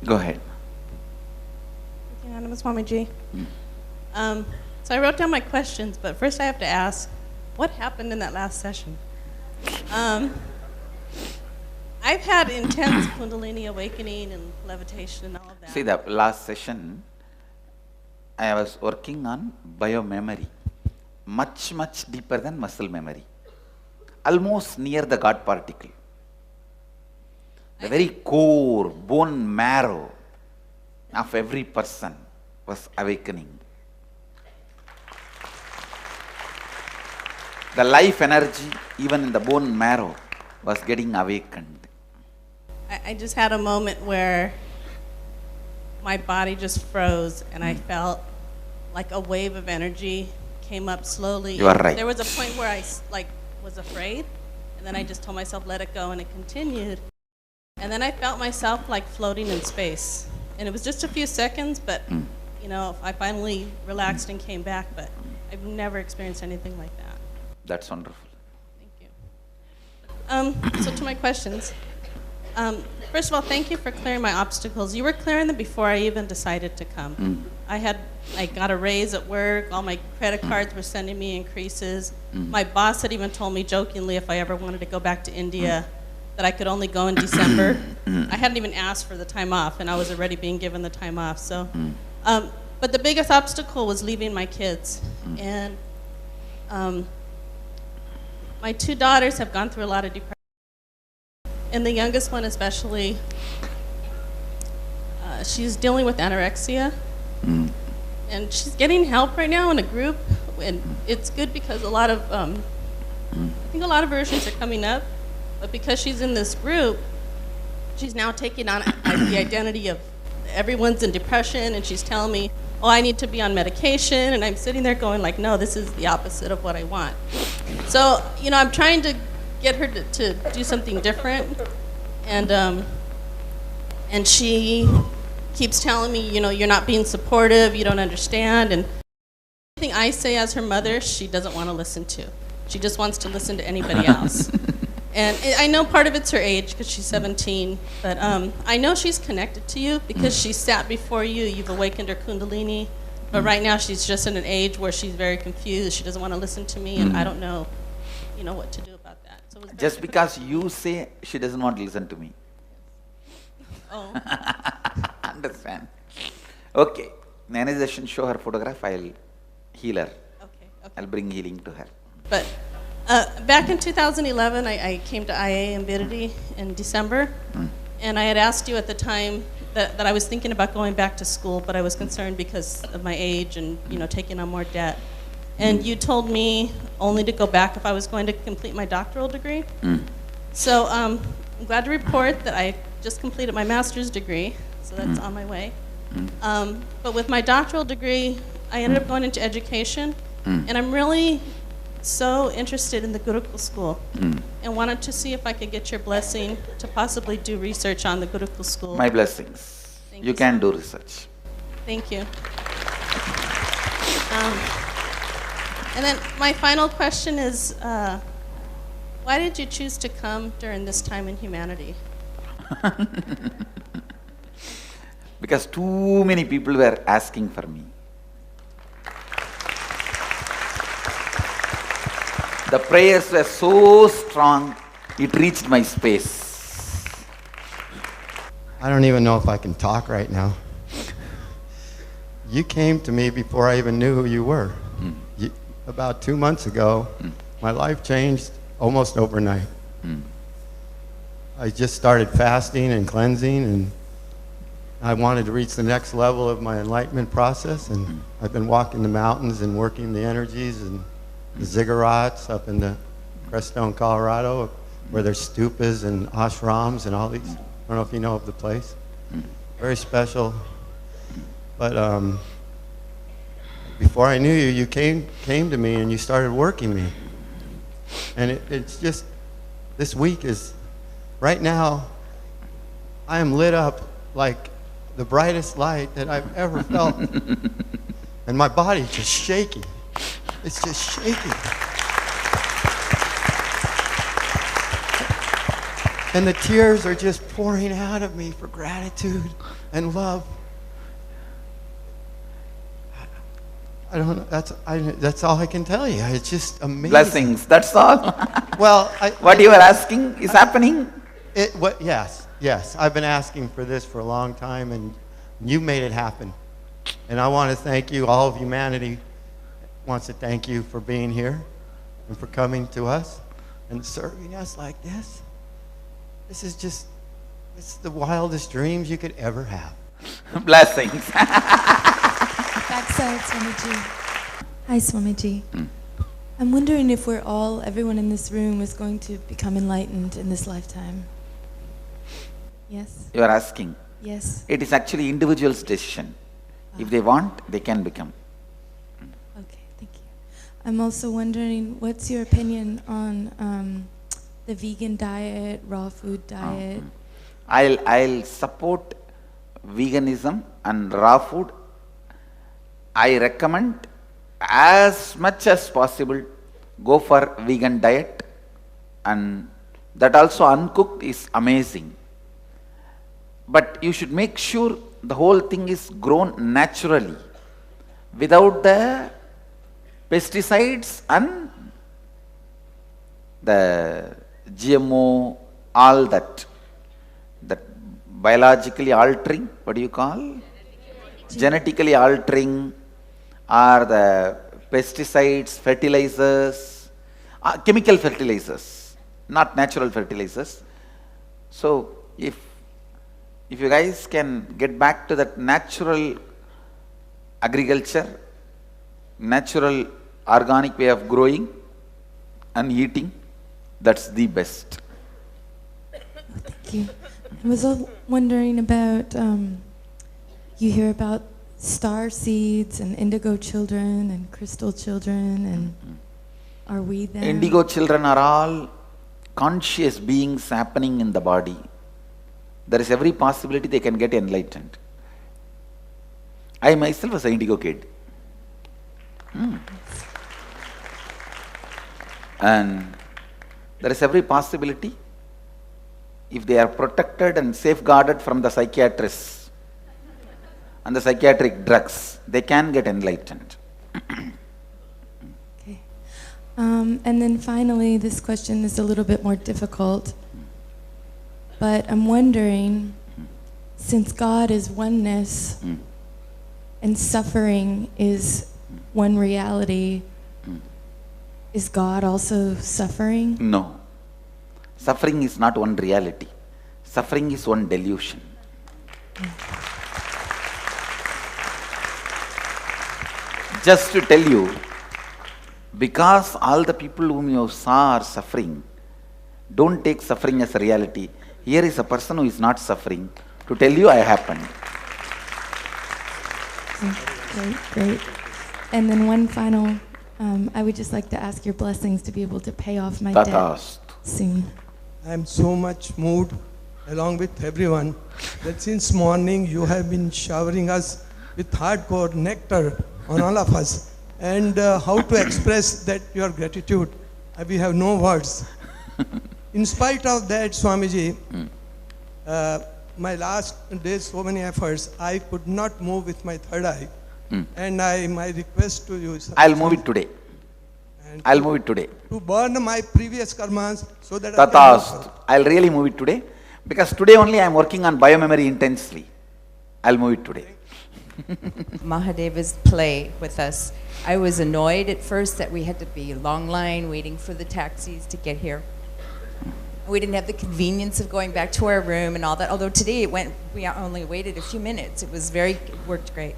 Go ahead. Nithyananda Swamiji. So I wrote down my questions, but first I have to ask, what happened in that last session? I've had intense Kundalini awakening and levitation and all of that. See, the last session, I was working on biomemory, much, much deeper than muscle memory, almost near the God particle. The very core, bone marrow of every person was awakening. The life energy, even in the bone marrow, was getting awakened. I just had a moment where my body just froze, and I felt like a wave of energy came up slowly. You are right. There was a point where I was afraid, and then I just told myself, let it go, and it continued. And then I felt myself like floating in space. And it was just a few seconds, but you know, I finally relaxed and came back, but I've never experienced anything like that. That's wonderful. Thank you. So to my questions. First of all, thank you for clearing my obstacles. You were clearing them before I even decided to come. I got a raise at work. All my credit cards were sending me increases. My boss had even told me jokingly if I ever wanted to go back to India that I could only go in December. I hadn't even asked for the time off, and I was already being given the time off. So, but the biggest obstacle was leaving my kids. And my two daughters have gone through a lot of depression. And the youngest one especially, she's dealing with anorexia. And she's getting help right now in a group. And it's good because a lot of, I think a lot of versions are coming up. But because she's in this group, she's now taking on the identity of everyone's in depression, and she's telling me, oh, I need to be on medication, and I'm sitting there going like, no, this is the opposite of what I want. So, you know, I'm trying to get her to do something different, and she keeps telling me, you know, you're not being supportive, you don't understand, and anything I say as her mother, she doesn't want to listen to. She just wants to listen to anybody else. And I know part of it's her age, because she's 17, but I know she's connected to you because she sat before you. You've awakened her Kundalini, but right now she's just in an age where she's very confused. She doesn't want to listen to me, and I don't know, you know, what to do about that. So it was Just because you say she doesn't want to listen to me. Oh. Understand. Okay. Next session, show her photograph, I'll heal her. Okay. I'll bring healing to her. But back in 2011, I came to IA in Viridi in December, and I had asked you at the time that I was thinking about going back to school, but I was concerned because of my age and, you know, taking on more debt. And you told me only to go back if I was going to complete my doctoral degree. So I'm glad to report that I just completed my master's degree, so that's on my way. But with my doctoral degree, I ended up going into education, and I'm really so interested in the Gurukul school and wanted to see if I could get your blessing to possibly do research on the Gurukul school. My blessings. Thank You can do research. Thank you. And then my final question is, why did you choose to come during this time in humanity? Because too many people were asking for me. The prayers were so strong, it reached my space. I don't even know if I can talk right now. You came to me before I even knew who you were. About 2 months ago, my life changed almost overnight. I just started fasting and cleansing, and I wanted to reach the next level of my enlightenment process, and I've been walking the mountains and working the energies and the ziggurats up in the Crestone, Colorado, where there's stupas and ashrams and all these. I don't know if you know of the place. Very special. But before I knew you, you came to me and you started working me. And it's just, this week is, right now, I am lit up like the brightest light that I've ever felt. And my body's just shaking. It's just shaking. And the tears are just pouring out of me for gratitude and love. I don't know. That's all I can tell you. It's just amazing. Blessings, that's all. Well, What you were asking is happening? Yes. I've been asking for this for a long time, and you made it happen. And I want to thank you. All of humanity wants to thank you for being here and for coming to us and serving us like this. It's the wildest dreams you could ever have. Blessings. Backside, Swamiji. Hi, Swamiji. I'm wondering if everyone in this room is going to become enlightened in this lifetime. Yes? You are asking. Yes. It is actually individual's decision. If they want, they can become. Okay, thank you. I'm also wondering, what's your opinion on the vegan diet, raw food diet? I'll support veganism and raw food. I recommend as much as possible go for vegan diet, and that also uncooked is amazing. But you should make sure the whole thing is grown naturally without the pesticides and the GMO, all that biologically altering, what do you call? Genetically altering, or the pesticides, fertilizers, chemical fertilizers, not natural fertilizers. So if you guys can get back to that natural agriculture, natural organic way of growing and eating, that's the best. Thank you. I was wondering about, you hear about star seeds and indigo children and crystal children, and are we them? Indigo children are all conscious beings happening in the body. There is every possibility they can get enlightened. I myself was an indigo kid. And there is every possibility, if they are protected and safeguarded from the psychiatrists and the psychiatric drugs, they can get enlightened. Okay. And then finally, this question is a little bit more difficult. But I'm wondering, since God is oneness and suffering is one reality, is God also suffering? No. Suffering is not one reality. Suffering is one delusion. Just to tell you, because all the people whom you saw are suffering, don't take suffering as a reality. Here is a person who is not suffering to tell you I happened. Great. And then one final, I would just like to ask your blessings to be able to pay off my debt soon. I'm so much moved, along with everyone, that since morning you have been showering us with hardcore nectar on all of us. And how to express that your gratitude, we have no words. In spite of that, Swamiji, my last days, so many efforts, I could not move with my third eye. And my request to you, I'll move it today. I'll move it today. To burn my previous karmas so that Tatast. I'll really move it today, because today only I'm working on biomemory intensely. I'll move it today. Mahadeva's play with us. I was annoyed at first that we had to be a long line waiting for the taxis to get here. We didn't have the convenience of going back to our room and all that, although today we only waited a few minutes. It worked great.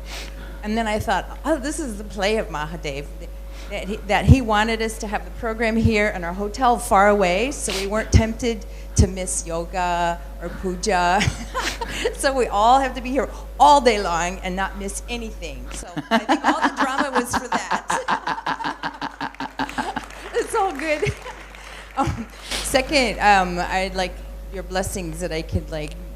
And then I thought, oh, this is the play of Mahadev, that he wanted us to have the program here in our hotel far away, so we weren't tempted to miss yoga or puja. So we all have to be here all day long and not miss anything. So I think all the drama was for that. It's all good. Second, I'd like your blessings that I could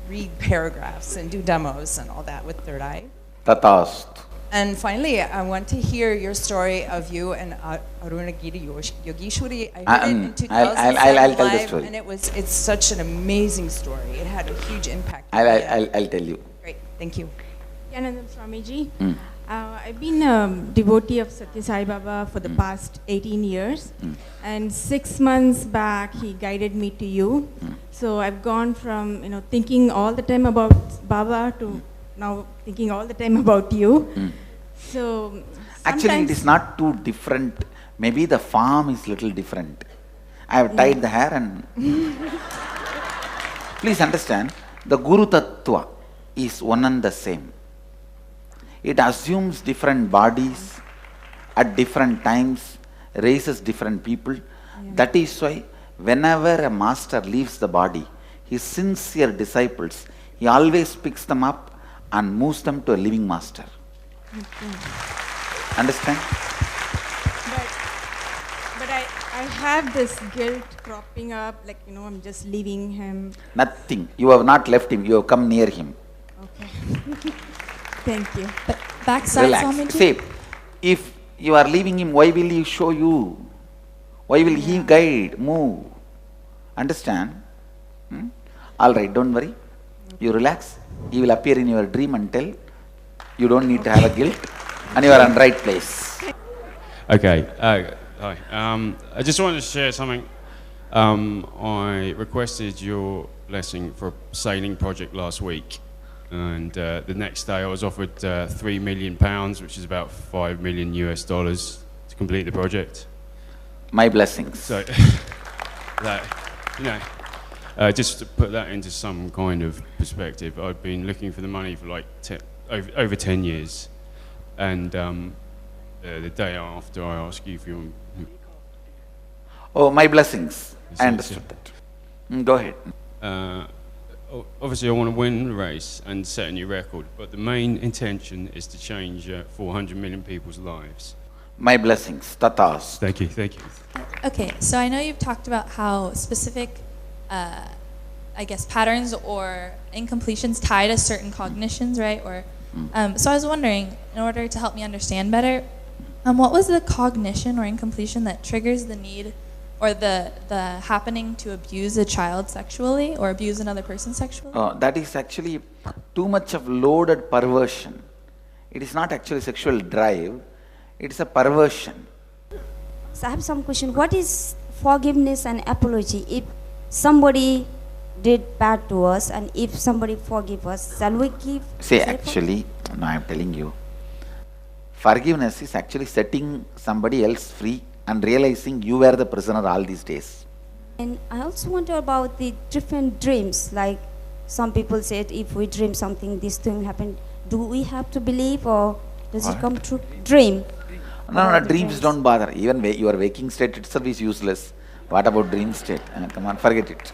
read paragraphs and do demos and all that with third eye. Tatast. And finally, I want to hear your story of you and Arunagiri Yogeshwari. I heard it in 2007 I'll tell the live, story. and it's such an amazing story. It had a huge impact. I'll tell you. Great, thank you. Nithyanandam Swamiji. I've been a devotee of Satya Sai Baba for the past 18 years. And 6 months back, he guided me to you. So I've gone from, thinking all the time about Baba to now thinking all the time about you. So Actually, it is not too different. Maybe the form is little different. I have tied the hair and... Please understand, the Guru Tattva is one and the same. It assumes different bodies at different times, raises different people. That is why whenever a master leaves the body, his sincere disciples, he always picks them up and moves them to a living master. Understand? But I have this guilt cropping up, like, I'm just leaving him. Nothing. You have not left him, you have come near him. Okay. Thank you. But backside, Relax. Swamiji? See, if you are leaving him, why will he show you? Why will he guide, move? Understand? All right, don't worry. You relax. He will appear in your dream and tell. You don't need to have a guilt. And you are on right place. Okay. Hi. I just wanted to share something. I requested your blessing for a sailing project last week. And the next day I was offered £3 million, which is about $5 million to complete the project. My blessings. So, just to put that into some kind of perspective, I've been looking for the money for like over 10 years. And the day after I asked you for your... Oh, my blessings. I understood that. Go ahead. Obviously, I want to win the race and set a new record, but the main intention is to change 400 million people's lives. My blessings. Tatas. Thank you, thank you. Okay, so I know you've talked about how specific, patterns or incompletions tie to certain cognitions, right? Or, so I was wondering, in order to help me understand better, what was the cognition or incompletion that triggers the need or the happening to abuse a child sexually or abuse another person sexually? That is actually too much of loaded perversion. It is not actually sexual drive. It is a perversion. So I have some question. What is forgiveness and apology? If somebody did bad to us and if somebody forgive us, shall we give? See, actually, no, I am telling you. Forgiveness is actually setting somebody else free and realizing you were the prisoner all these days. And I also wonder about the different dreams. Like some people said, if we dream something, this thing happened. Do we have to believe or does it come true? Dream. No, dreams don't bother. Even your waking state itself is useless. What about dream state? Come on, forget it.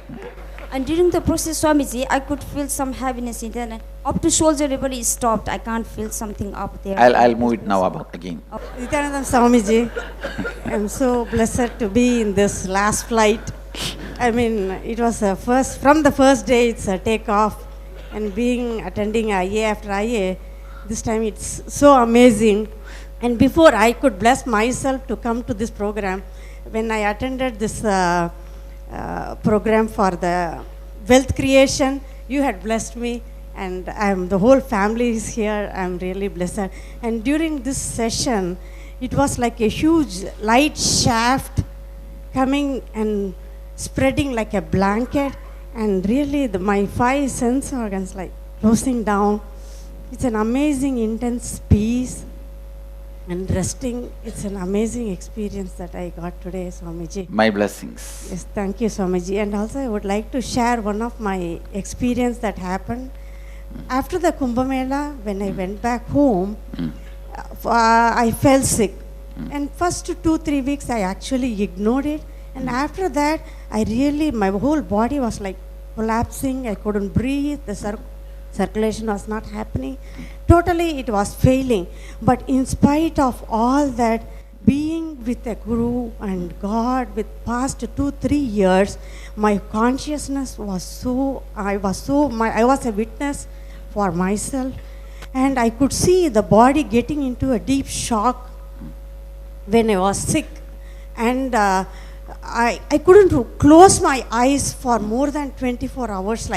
And during the process, Swamiji, I could feel some heaviness in there. Up to shoulder level is stopped. I can't feel something up there. I'll move it now again. Nithyanandam Swamiji, I'm so blessed to be in this last flight. I mean, it was from the first day it's a takeoff and attending IA after IA, this time it's so amazing. And before I could bless myself to come to this program, when I attended this program for the wealth creation, you had blessed me, and the whole family is here. I'm really blessed. And during this session, it was like a huge light shaft coming and spreading like a blanket, and really my 5 sense organs like closing down. It's an amazing, intense peace and resting. It's an amazing experience that I got today, Swamiji. My blessings. Yes, thank you, Swamiji. And also I would like to share one of my experience that happened. After the Kumbh Mela, when I went back home, I fell sick. And first 2-3 weeks I actually ignored it. And after that, my whole body was like collapsing. I couldn't breathe. The circulation was not happening. Totally it was failing. But in spite of all that, being with a guru and God with past 2-3 years, my consciousness was I was a witness for myself. and I could see the body getting into a deep shock when I was sick. And I couldn't close my eyes for more than 24 hours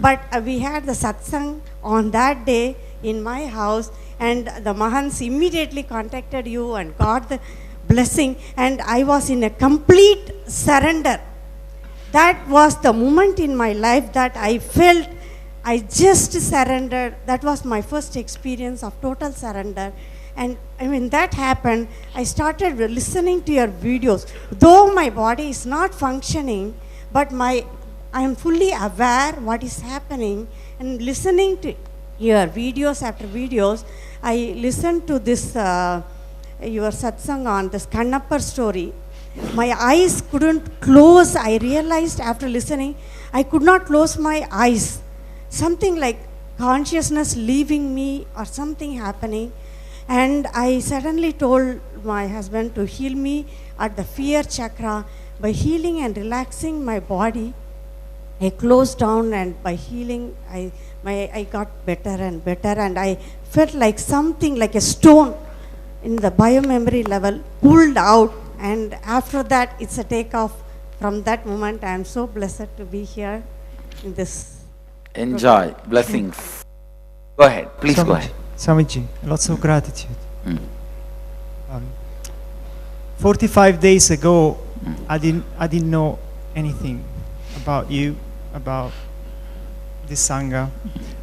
but we had the satsang on that day in my house, and the Mahants immediately contacted you and got the blessing, and I was in a complete surrender. That was the moment in my life that I felt I just surrendered. That was my first experience of total surrender. And when that happened, I started listening to your videos. Though my body is not functioning, but I am fully aware what is happening, and listening to your videos after videos. I listened to this, your satsang on this Kannappar story. My eyes couldn't close. I realized after listening, I could not close my eyes. Something like consciousness leaving me or something happening. And I suddenly told my husband to heal me at the fear chakra. By healing and relaxing my body, I closed down, and by healing, I got better and better, and I felt like something like a stone in the biomemory level pulled out, and after that, it's a takeoff. From that moment, I am so blessed to be here in this. Enjoy. Blessings. Go ahead. Please go ahead. Swamiji, lots of gratitude. 45 days ago, I didn't know anything about you, about this Sangha.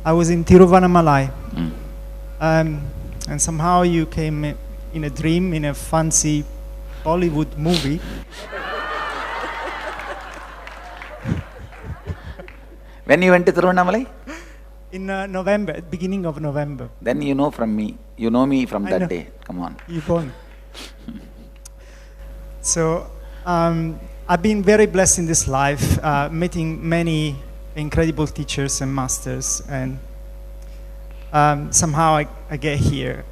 I was in Tiruvannamalai, and somehow you came in a dream, in a fancy Bollywood movie. When you went to Tiruvannamalai? In November, beginning of November. Then you know from me. You know me from that know. day. Come on. You born. So I've been very blessed in this life, meeting many incredible teachers and masters, and somehow I get here.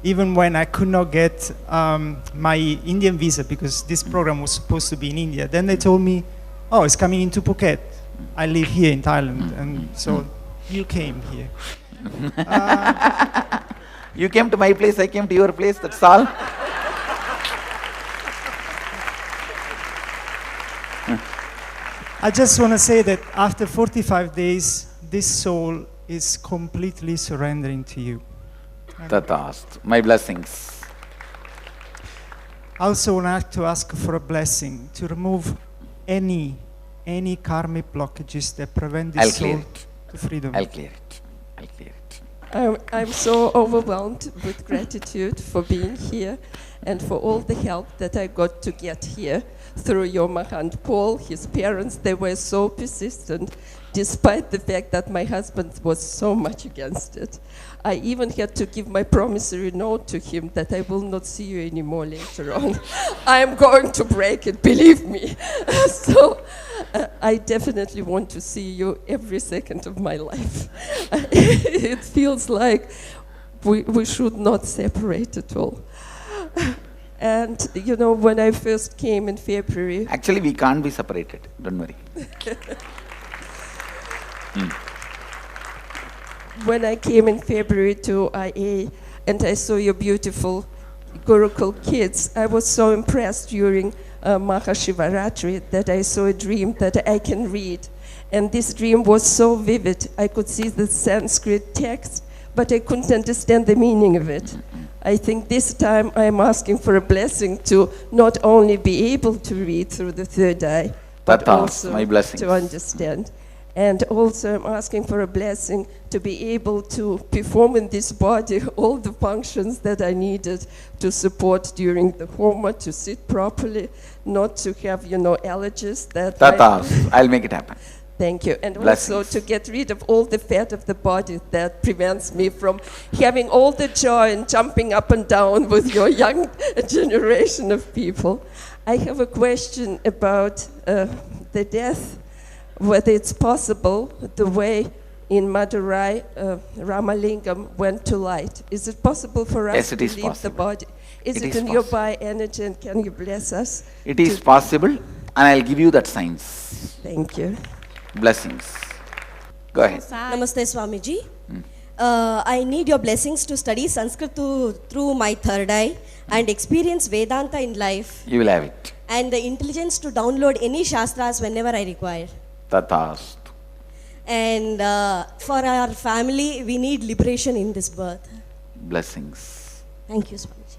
Even when I could not get my Indian visa, because this program was supposed to be in India, then they told me, oh, it's coming into Phuket. I live here in Thailand, and so you came here. You came to my place, I came to your place, that's all. I just want to say that after 45 days, this soul is completely surrendering to you. Tatast. My blessings. I also want to ask for a blessing to remove any karmic blockages that prevent this soul to freedom. I'll clear it. I'll clear it. I'm so overwhelmed with gratitude for being here and for all the help that I got to get here through your Mahant Paul. His parents, they were so persistent, despite the fact that my husband was so much against it. I even had to give my promissory note to him that I will not see you anymore later on. I am going to break it, believe me. So I definitely want to see you every second of my life. It feels like we should not separate at all. And, you know, when I first came in February... Actually, we can't be separated. Don't worry. When I came in February to IA and I saw your beautiful Gurukul kids, I was so impressed during Mahashivaratri that I saw a dream that I can read. And this dream was so vivid. I could see the Sanskrit text, but I couldn't understand the meaning of it. I think this time I'm asking for a blessing to not only be able to read through the third eye, but also my blessings. to understand. And also I'm asking for a blessing to be able to perform in this body all the functions that I needed to support during the Homa, to sit properly, not to have, you know, allergies that... I'll make it happen. Thank you. And Blessings. also to get rid of all the fat of the body that prevents me from having all the joy and jumping up and down with your young generation of people. I have a question about the death, whether it's possible, the way in Madurai, Ramalingam went to light. Is it possible for us to leave the body? Is it in your bioenergy, and can you bless us? It is possible, and I'll give you that science. Thank you. Blessings. Go ahead. Namaste, Swamiji. I need your blessings to study Sanskrit through my third eye and experience Vedanta in life. You will have it. And the intelligence to download any Shastras whenever I require. Tathastu. And for our family, we need liberation in this birth. Blessings. Thank you, Swamiji.